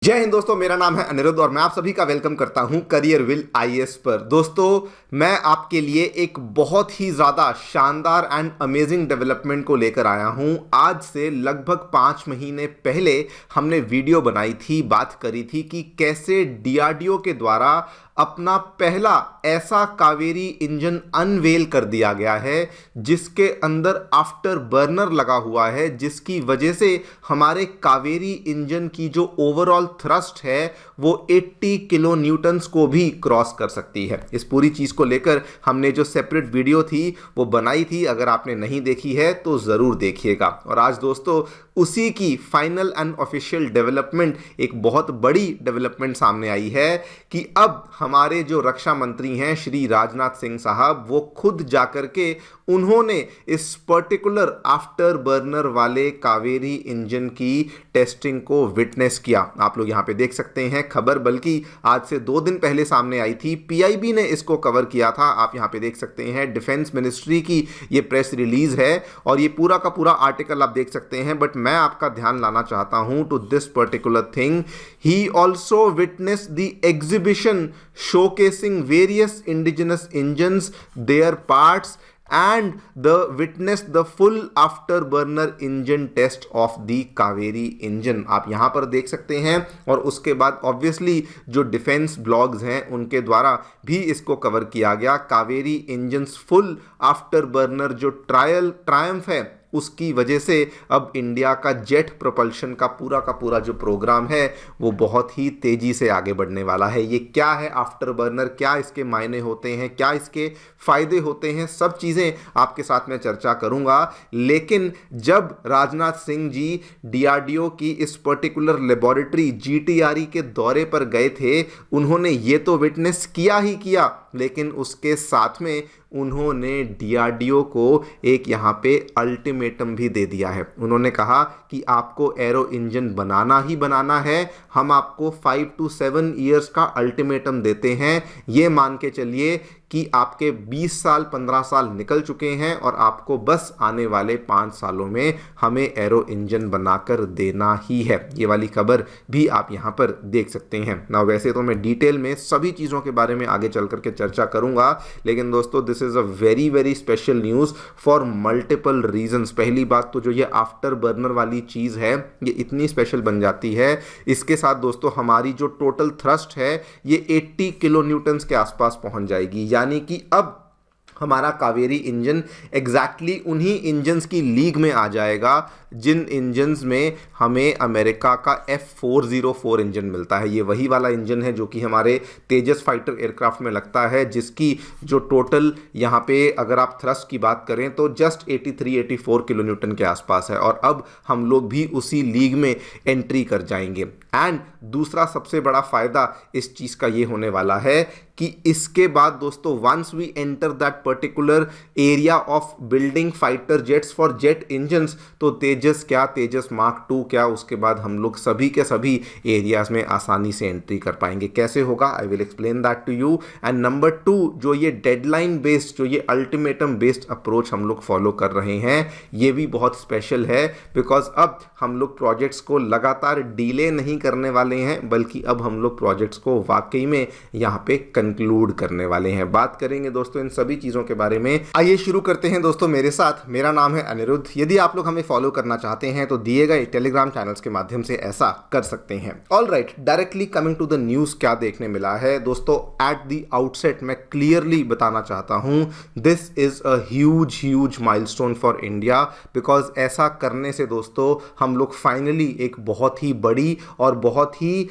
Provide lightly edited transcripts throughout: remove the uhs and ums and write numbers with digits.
जय हिंद दोस्तों, मेरा नाम है अनिरुद्ध और मैं आप सभी का वेलकम करता हूं करियर विल आईएएस पर। दोस्तों, मैं आपके लिए एक बहुत ही ज़्यादा शानदार एंड अमेजिंग डेवलपमेंट को लेकर आया हूं। आज से लगभग 5 महीने पहले हमने वीडियो बनाई थी, बात करी थी कि कैसे डीआरडीओ के द्वारा अपना पहला ऐसा कावेरी इंजन अनवेल कर दिया गया है जिसके अंदर आफ्टर बर्नर लगा हुआ है, जिसकी वजह से हमारे कावेरी इंजन की जो ओवरऑल थ्रस्ट है वो 80 किलो न्यूटन्स को भी क्रॉस कर सकती है। इस पूरी चीज़ को लेकर हमने जो सेपरेट वीडियो थी वो बनाई थी, अगर आपने नहीं देखी है तो ज़रूर देखिएगा। और आज दोस्तों उसी की फाइनल एंड ऑफिशियल डेवलपमेंट, एक बहुत बड़ी डेवलपमेंट सामने आई है कि अब हमारे जो रक्षा मंत्री हैं श्री राजनाथ सिंह साहब, वो खुद जाकर के उन्होंने इस पर्टिकुलर आफ्टर बर्नर वाले कावेरी इंजन की टेस्टिंग को विटनेस किया। आप लोग यहाँ पे देख सकते हैं खबर, बल्कि आज से 2 दिन पहले सामने आई थी, पीआईबी ने इसको कवर किया था। आप यहाँ पे देख सकते हैं डिफेंस मिनिस्ट्री की ये प्रेस रिलीज है और ये पूरा का पूरा आर्टिकल आप देख सकते हैं। बट मैं आपका ध्यान लाना चाहता हूं to this particular thing. He also witness the exhibition showcasing various indigenous engines, their parts, and witness the full afterburner engine test of the Kaveri engine. आप यहां पर देख सकते हैं। और उसके बाद ऑब्वियसली जो डिफेंस ब्लॉग्स हैं उनके द्वारा भी इसको कवर किया गया। कावेरी इंजन्स फुल आफ्टरबर्नर जो ट्रायम्फ है उसकी वजह से अब इंडिया का जेट प्रोपल्शन का पूरा जो प्रोग्राम है वो बहुत ही तेज़ी से आगे बढ़ने वाला है। ये क्या है आफ्टर बर्नर, क्या इसके मायने होते हैं, क्या इसके फ़ायदे होते हैं, सब चीज़ें आपके साथ में चर्चा करूंगा। लेकिन जब राजनाथ सिंह जी डीआरडीओ की इस पर्टिकुलर लेबोरेटरी जीटीआरई के दौरे पर गए थे, उन्होंने ये तो विटनेस किया ही किया, लेकिन उसके साथ में उन्होंने डीआरडीओ को एक यहाँ पे अल्टीमेटम भी दे दिया है। उन्होंने कहा कि आपको एरो इंजन बनाना ही बनाना है, हम आपको 5 to 7 ईयर्स का अल्टीमेटम देते हैं। ये मान के चलिए कि आपके 20 साल 15 साल निकल चुके हैं और आपको बस आने वाले 5 सालों में हमें एरो इंजन बनाकर देना ही है। ये वाली खबर भी आप यहाँ पर देख सकते हैं ना। वैसे तो मैं डिटेल में सभी चीज़ों के बारे में आगे चल करके चर्चा करूँगा, लेकिन दोस्तों this is a very very special news for multiple reasons. पहली बात तो जो ये आफ्टर बर्नर वाली चीज़ है ये इतनी स्पेशल बन जाती है, इसके साथ दोस्तों हमारी जो टोटल थ्रस्ट है ये 80 किलो न्यूटन्स के आसपास पहुंच जाएगी। यानी कि अब हमारा कावेरी इंजन एग्जैक्टली उन्हीं इंजन्स की लीग में आ जाएगा जिन इंजन्स में हमें अमेरिका का F404 इंजन मिलता है। ये वही वाला इंजन है जो कि हमारे तेजस फाइटर एयरक्राफ्ट में लगता है, जिसकी जो टोटल यहाँ पे अगर आप थ्रस्ट की बात करें तो जस्ट 83-84 किलो न्यूटन के आसपास है। और अब हम लोग भी उसी लीग में एंट्री कर जाएंगे। एंड दूसरा सबसे बड़ा फ़ायदा इस चीज़ का ये होने वाला है कि इसके बाद दोस्तों once we enter that particular area of building fighter jets for jet engines, तो तेजस क्या, तेजस मार्क 2 क्या, उसके बाद हम लोग सभी के सभी एरियाज में आसानी से एंट्री कर पाएंगे। कैसे होगा, I will explain that to you. And number 2, जो ये डेडलाइन बेस्ड, जो ये अल्टीमेटम बेस्ड अप्रोच हम लोग फॉलो कर रहे हैं, ये भी बहुत स्पेशल है। बिकॉज अब हम लोग प्रोजेक्ट्स को लगातार डिले नहीं करने वाले हैं, बल्कि अब हम लोग प्रोजेक्ट्स को वाकई में यहाँ पे कंक्लूड करने वाले हैं। बात करेंगे दोस्तों इन सभी चीज़ों के बारे में। आइए शुरू करते हैं दोस्तों मेरे साथ। मेरा नाम है अनिरुद्ध। यदि आप लोग हमें फॉलो करना चाहते हैं तो दिए गए टेलीग्राम चैनल्स के माध्यम से ऐसा कर सकते हैं। All right, directly coming to the news, क्या देखने मिला है दोस्तों। एट द आउटसेट मैं क्लियरली बताना चाहता हूँ, this is a huge milestone for India. Because ऐसा करने से दोस्तों हम लोग फाइनली एक बहुत ही बड़ी और बहुत ही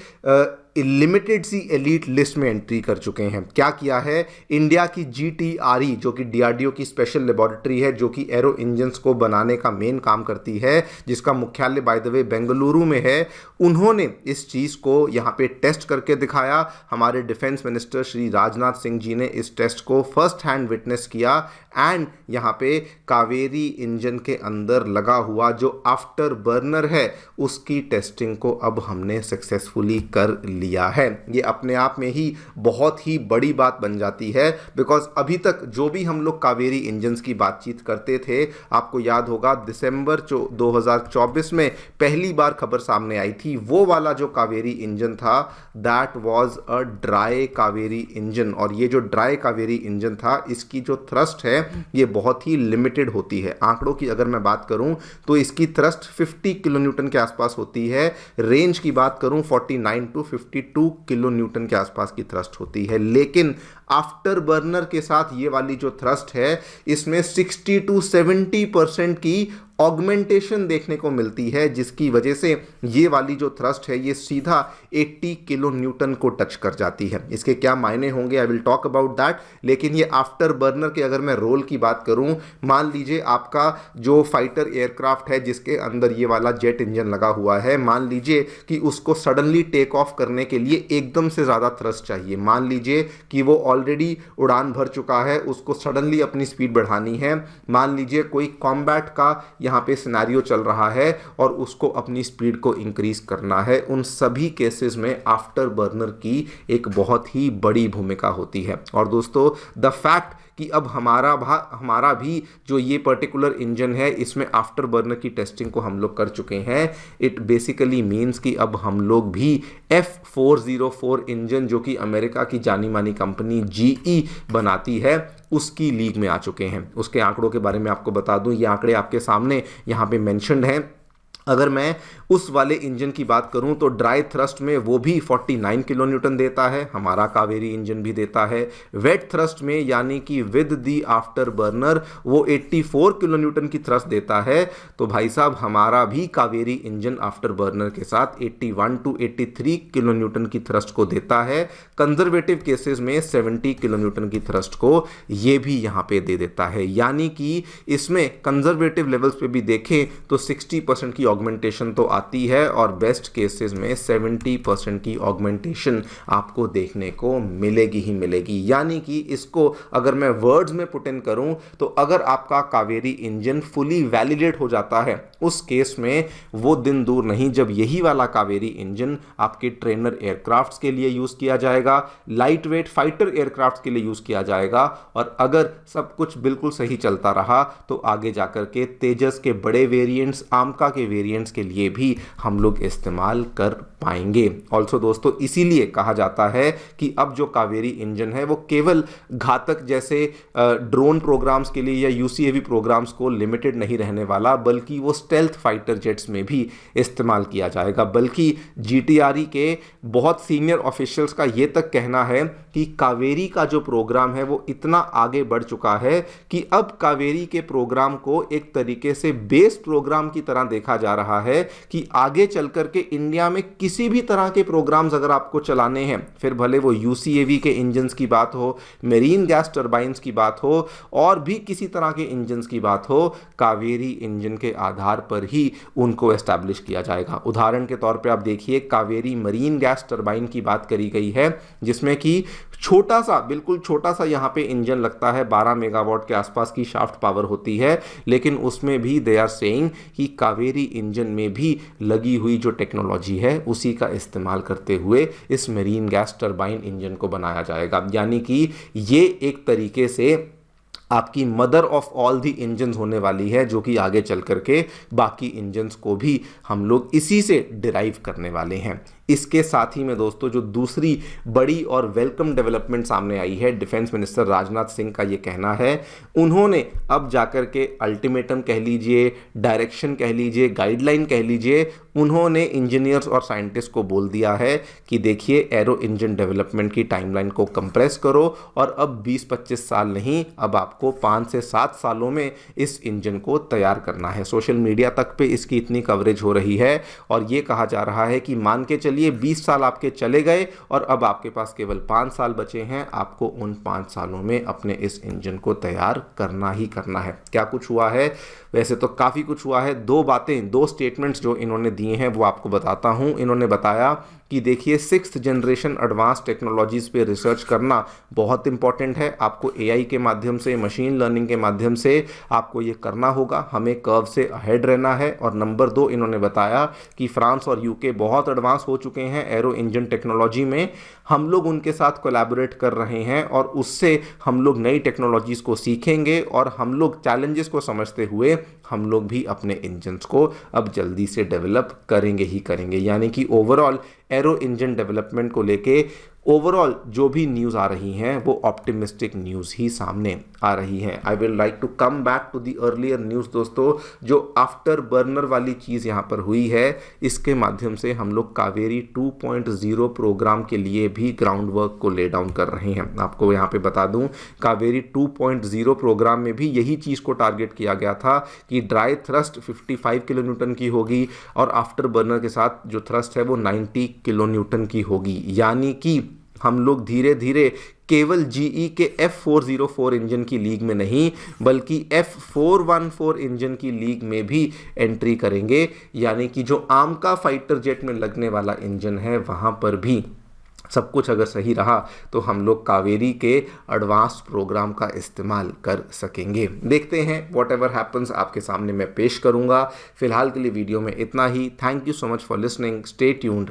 लिमिटेड सी एलीट लिस्ट में एंट्री कर चुके हैं। क्या किया है, इंडिया की जीटीआरई जो कि डीआरडीओ की स्पेशल लेबोरेटरी है, जो कि एरो इंजन्स को बनाने का मेन काम करती है, जिसका मुख्यालय बाय द वे बेंगलुरु में है, उन्होंने इस चीज़ को यहाँ पे टेस्ट करके दिखाया। हमारे डिफेंस मिनिस्टर श्री राजनाथ सिंह जी ने इस टेस्ट को फर्स्ट हैंड विटनेस किया। एंड यहाँ पे कावेरी इंजन के अंदर लगा हुआ जो आफ्टर बर्नर है उसकी टेस्टिंग को अब हमने सक्सेसफुली कर लिया लिया है। ये अपने आप में ही बहुत ही बड़ी बात बन जाती है, बिकॉज अभी तक जो भी हम लोग कावेरी इंजन्स की बातचीत करते थे, आपको याद होगा दिसंबर 2024 में पहली बार खबर सामने आई थी, वो वाला जो कावेरी इंजन था that was a dry Kaveri engine. और ये जो ड्राई कावेरी इंजन था, इसकी जो थ्रस्ट है ये बहुत ही लिमिटेड होती है। आंकड़ों की अगर मैं बात करूं तो इसकी थ्रस्ट 50 किलो न्यूटन के आसपास होती है। रेंज की बात करूं 49 टू 52 किलो न्यूटन के आसपास की थ्रस्ट होती है। लेकिन आफ्टर बर्नर के साथ ये वाली जो थ्रस्ट है, इसमें 60 टू 70% की ऑगमेंटेशन देखने को मिलती है, जिसकी वजह से ये वाली जो थ्रस्ट है ये सीधा 80 किलो न्यूटन को टच कर जाती है। इसके क्या मायने होंगे, I will talk about that. लेकिन ये आफ्टर बर्नर के अगर मैं रोल की बात करूं, मान लीजिए आपका जो फाइटर एयरक्राफ्ट है जिसके अंदर ये वाला जेट इंजन लगा हुआ है, मान लीजिए कि उसको सडनली टेक ऑफ करने के लिए एकदम से ज़्यादा थ्रस्ट चाहिए। मान लीजिए कि वो ऑलरेडी उड़ान भर चुका है, उसको सडनली अपनी स्पीड बढ़ानी है। मान लीजिए कोई कॉम्बैट का यहाँ पे सिनेरियो चल रहा है और उसको अपनी स्पीड को इंक्रीज करना है। उन सभी केसेस में आफ्टर बर्नर की एक बहुत ही बड़ी भूमिका होती है। और दोस्तों, द फैक्ट कि अब हमारा भी जो ये पर्टिकुलर इंजन है, इसमें आफ्टर बर्नर की टेस्टिंग को हम लोग कर चुके हैं, इट बेसिकली मीन्स कि अब हम लोग भी F404 इंजन, जो कि अमेरिका की जानी मानी कंपनी GE बनाती है, उसकी लीग में आ चुके हैं। उसके आंकड़ों के बारे में आपको बता दूं, ये आंकड़े आपके सामने यहाँ पे मेंशन्ड हैं। अगर मैं उस वाले इंजन की बात करूं तो ड्राई थ्रस्ट में वो भी 49 किलो न्यूटन देता है, हमारा कावेरी इंजन भी देता है। वेट थ्रस्ट में यानी कि विद दी आफ्टर बर्नर वो 84 किलो न्यूटन की थ्रस्ट देता है। तो भाई साहब, हमारा भी कावेरी इंजन आफ्टर बर्नर के साथ 81 टू 83 किलो न्यूटन की थ्रस्ट को देता है। कंजर्वेटिव केसेस में 70 किलो न्यूटन की थ्रस्ट को ये भी यहाँ पे दे देता है। यानी कि इसमें कंजर्वेटिव लेवल्स पे भी देखें तो 60% की ऑगमेंटेशन तो आती है और बेस्ट केसेस में 70% की ऑगमेंटेशन आपको देखने को मिलेगी ही मिलेगी। यानी कि इसको अगर मैं वर्ड्स में पुट इन करूं तो अगर आपका कावेरी इंजन फुली वैलिडेट हो जाता है, उस केस में वो दिन दूर नहीं जब यही वाला कावेरी इंजन आपके ट्रेनर एयरक्राफ्ट्स के लिए यूज किया जाएगा, लाइट वेट फाइटर एयरक्राफ्ट्स के लिए यूज किया जाएगा, और अगर सब कुछ बिल्कुल सही चलता रहा तो आगे जाकर के तेजस के बड़े वेरिएंट्स, आमका के वेरिएंट्स के लिए भी हम लोग इस्तेमाल कर पाएंगे। ऑल्सो दोस्तों, इसीलिए कहा जाता है कि अब जो कावेरी इंजन है वो केवल घातक जैसे ड्रोन प्रोग्राम्स के लिए या UCAV प्रोग्राम्स को लिमिटेड नहीं रहने वाला, बल्कि वो स्टेल्थ फाइटर जेट्स में भी इस्तेमाल किया जाएगा। बल्कि GTRE के बहुत सीनियर ऑफिशियल्स का ये तक कहना है कि कावेरी का जो प्रोग्राम है वो इतना आगे बढ़ चुका है कि अब कावेरी के प्रोग्राम को एक तरीके से बेस प्रोग्राम की तरह देखा जा रहा है कि आगे चल करके इंडिया में किसी भी तरह के प्रोग्राम्स अगर आपको चलाने हैं, फिर भले वो UCAV के इंजन्स की बात हो, मेरीन गैस टर्बाइंस की बात हो, और भी किसी तरह के इंजन्स की बात हो, कावेरी इंजन के आधार पर ही उनको एस्टैब्लिश किया जाएगा। उदाहरण के तौर पे आप देखिए, कावेरी मरीन गैस टर्बाइन की बात करी गई है, जिसमें कि छोटा सा, बिल्कुल छोटा सा यहाँ पे इंजन लगता है, 12 मेगावाट के आसपास की शाफ्ट पावर होती है, लेकिन उसमें भी दे आर सेइंग कि कावेरी इंजन में भी लगी हुई जो टेक्नोलॉजी है उसी का इस्तेमाल करते हुए इस मरीन गैस टर्बाइन इंजन को बनाया जाएगा। यानी कि ये एक तरीके से आपकी mother of all the engines होने वाली है, जो कि आगे चल करके बाकी इंजन्स को भी हम लोग इसी से डिराइव करने वाले हैं। इसके साथ ही में दोस्तों, जो दूसरी बड़ी और वेलकम डेवलपमेंट सामने आई है, डिफेंस मिनिस्टर राजनाथ सिंह का ये कहना है, उन्होंने अब जाकर के अल्टीमेटम कह लीजिए, डायरेक्शन कह लीजिए, गाइडलाइन कह लीजिए, उन्होंने इंजीनियर्स और साइंटिस्ट को बोल दिया है कि देखिए, एरो इंजन डेवलपमेंट की टाइमलाइन को कंप्रेस करो और अब 20-25 साल नहीं, अब आपको 5 से 7 सालों में इस इंजन को तैयार करना है। सोशल मीडिया तक पे इसकी इतनी कवरेज हो रही है और ये कहा जा रहा है कि मान के चलिए 20 साल आपके चले गए और अब आपके पास केवल 5 साल बचे हैं, आपको उन 5 सालों में अपने इस इंजन को तैयार करना ही करना है। क्या कुछ हुआ है? वैसे तो काफ़ी कुछ हुआ है। 2 बातें, 2 स्टेटमेंट्स जो इन्होंने दिए हैं वो आपको बताता हूं। इन्होंने बताया कि देखिए 6th जनरेशन एडवांस टेक्नोलॉजीज़ पे रिसर्च करना बहुत इंपॉर्टेंट है। आपको एआई के माध्यम से, मशीन लर्निंग के माध्यम से आपको ये करना होगा, हमें कर्व से अहेड रहना है। और नंबर 2, इन्होंने बताया कि फ्रांस और यूके बहुत एडवांस हो चुके हैं एरो इंजन टेक्नोलॉजी में, हम लोग उनके साथ कोलैबोरेट कर रहे हैं और उससे हम लोग नई टेक्नोलॉजीज़ को सीखेंगे और हम लोग चैलेंजेस को समझते हुए हम लोग भी अपने इंजन्स को अब जल्दी से डेवलप करेंगे ही करेंगे। यानी कि ओवरऑल एरो इंजन डेवलपमेंट को लेके ओवरऑल जो भी न्यूज़ आ रही हैं वो ऑप्टिमिस्टिक न्यूज़ ही सामने आ रही हैं। I will like to come back to the earlier news दोस्तों, जो आफ्टर बर्नर वाली चीज़ यहाँ पर हुई है, इसके माध्यम से हम लोग कावेरी 2.0 प्रोग्राम के लिए भी ग्राउंड वर्क को ले डाउन कर रहे हैं। आपको यहाँ पे बता दूँ, कावेरी 2.0 प्रोग्राम में भी यही चीज़ को टारगेट किया गया था कि ड्राई थ्रस्ट 55 किलो न्यूटन की होगी और आफ्टर बर्नर के साथ जो थ्रस्ट है वो 90 किलो न्यूटन की होगी। यानी कि हम लोग धीरे धीरे केवल जीई के F404 इंजन की लीग में नहीं बल्कि F414 इंजन की लीग में भी एंट्री करेंगे। यानी कि जो आमका फाइटर जेट में लगने वाला इंजन है वहाँ पर भी सब कुछ अगर सही रहा तो हम लोग कावेरी के एडवांस प्रोग्राम का इस्तेमाल कर सकेंगे। देखते हैं, वॉट एवर हैपन्स आपके सामने मैं पेश करूंगा। फिलहाल के लिए वीडियो में इतना ही। Thank you so much for listening. Stay tuned.